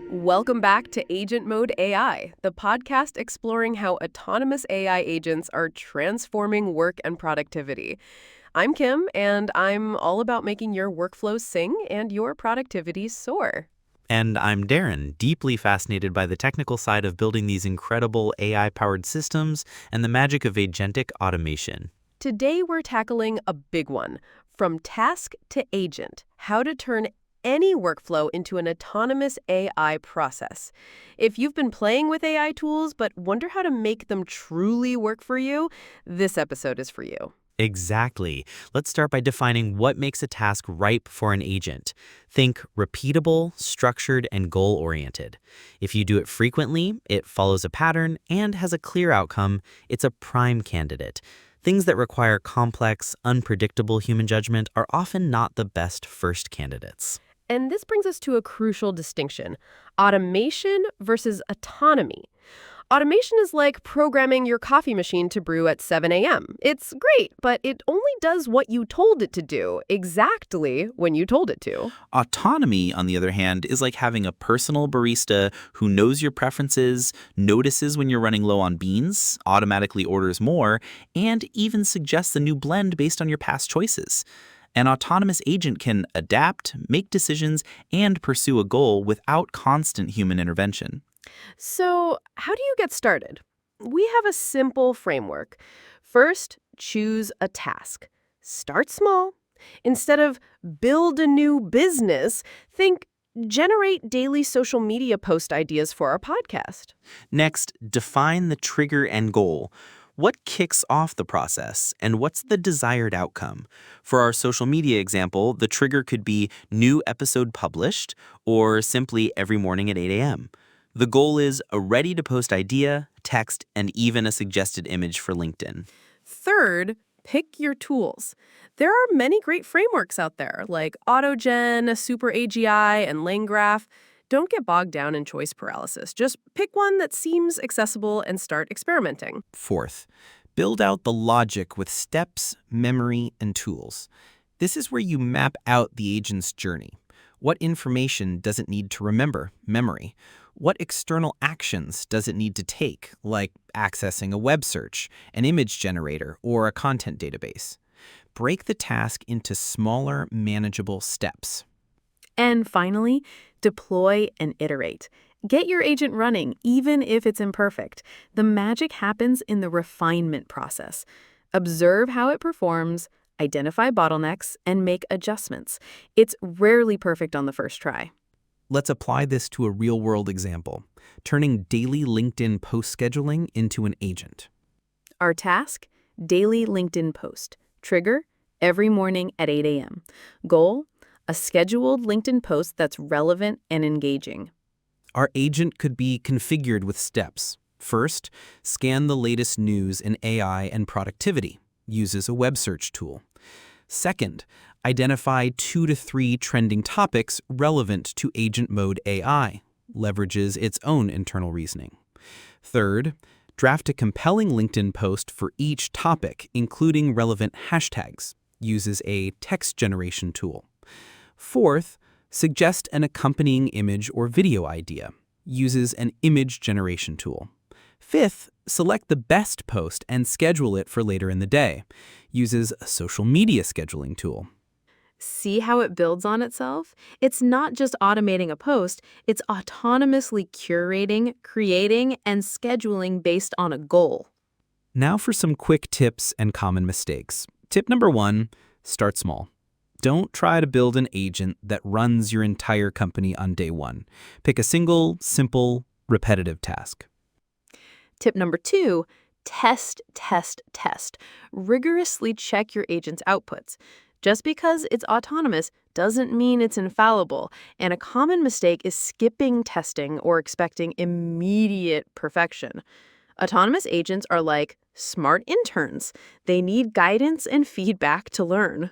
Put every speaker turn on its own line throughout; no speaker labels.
Welcome back to Agent Mode AI, the podcast exploring how autonomous AI agents are transforming work and productivity. I'm Kim, and I'm all about making your workflows sing and your productivity soar.
And I'm Darren, deeply fascinated by the technical side of building these incredible AI-powered systems and the magic of agentic automation.
Today, we're tackling a big one, from task to agent, how to turn any workflow into an autonomous AI process. If you've been playing with AI tools but wonder how to make them truly work for you, this episode is for you.
Exactly. Let's start by defining what makes a task ripe for an agent. Think repeatable, structured, and goal-oriented. If you do it frequently, it follows a pattern, and has a clear outcome, it's a prime candidate. Things that require complex, unpredictable human judgment are often not the best first candidates.
And this brings us to a crucial distinction: automation versus autonomy. Automation is like programming your coffee machine to brew at 7 a.m. It's great, but it only does what you told it to do, exactly when you told it to.
Autonomy, on the other hand, is like having a personal barista who knows your preferences, notices when you're running low on beans, automatically orders more, and even suggests a new blend based on your past choices. An autonomous agent can adapt, make decisions, and pursue a goal without constant human intervention.
So, how do you get started? We have a simple framework. First, choose a task. Start small. Instead of build a new business, think generate daily social media post ideas for our podcast.
Next, define the trigger and goal. What kicks off the process, and what's the desired outcome? For our social media example, the trigger could be new episode published, or simply every morning at 8 a.m. The goal is a ready-to-post idea, text, and even a suggested image for LinkedIn.
Third, pick your tools. There are many great frameworks out there, like AutoGen, SuperAGI, and LangGraph. Don't get bogged down in choice paralysis. Just pick one that seems accessible and start experimenting.
Fourth, build out the logic with steps, memory, and tools. This is where you map out the agent's journey. What information does it need to remember? Memory. What external actions does it need to take, like accessing a web search, an image generator, or a content database? Break the task into smaller, manageable steps.
And finally, deploy and iterate. Get your agent running, even if it's imperfect. The magic happens in the refinement process. Observe how it performs, identify bottlenecks, and make adjustments. It's rarely perfect on the first try.
Let's apply this to a real-world example, turning daily LinkedIn post scheduling into an agent.
Our task: daily LinkedIn post. Trigger: every morning at 8 a.m. Goal: a scheduled LinkedIn post that's relevant and engaging.
Our agent could be configured with steps. First, scan the latest news in AI and productivity. Uses a web search tool. Second, identify 2 to 3 trending topics relevant to Agent Mode AI. Leverages its own internal reasoning. Third, draft a compelling LinkedIn post for each topic, including relevant hashtags. Uses a text generation tool. Fourth, suggest an accompanying image or video idea. Uses an image generation tool. Fifth, select the best post and schedule it for later in the day. Uses a social media scheduling tool.
See how it builds on itself? It's not just automating a post, it's autonomously curating, creating, and scheduling based on a goal.
Now for some quick tips and common mistakes. Tip number 1, start small. Don't try to build an agent that runs your entire company on day 1. Pick a single, simple, repetitive task.
Tip number 2, test, test, test. Rigorously check your agent's outputs. Just because it's autonomous doesn't mean it's infallible, and a common mistake is skipping testing or expecting immediate perfection. Autonomous agents are like smart interns. They need guidance and feedback to learn.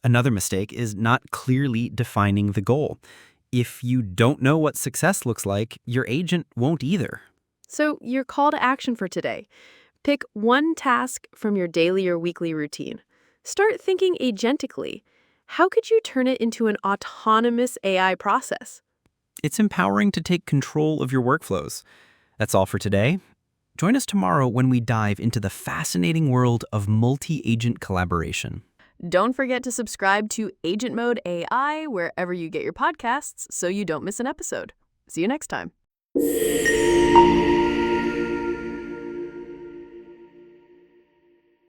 Another mistake is not clearly defining the goal. If you don't know what success looks like, your agent won't either.
So your call to action for today: pick one task from your daily or weekly routine. Start thinking agentically. how could you turn it into an autonomous AI process?
It's empowering to take control of your workflows. That's all for today. Join us tomorrow when we dive into the fascinating world of multi-agent collaboration.
Don't forget to subscribe to Agent Mode AI wherever you get your podcasts so you don't miss an episode. See you next time.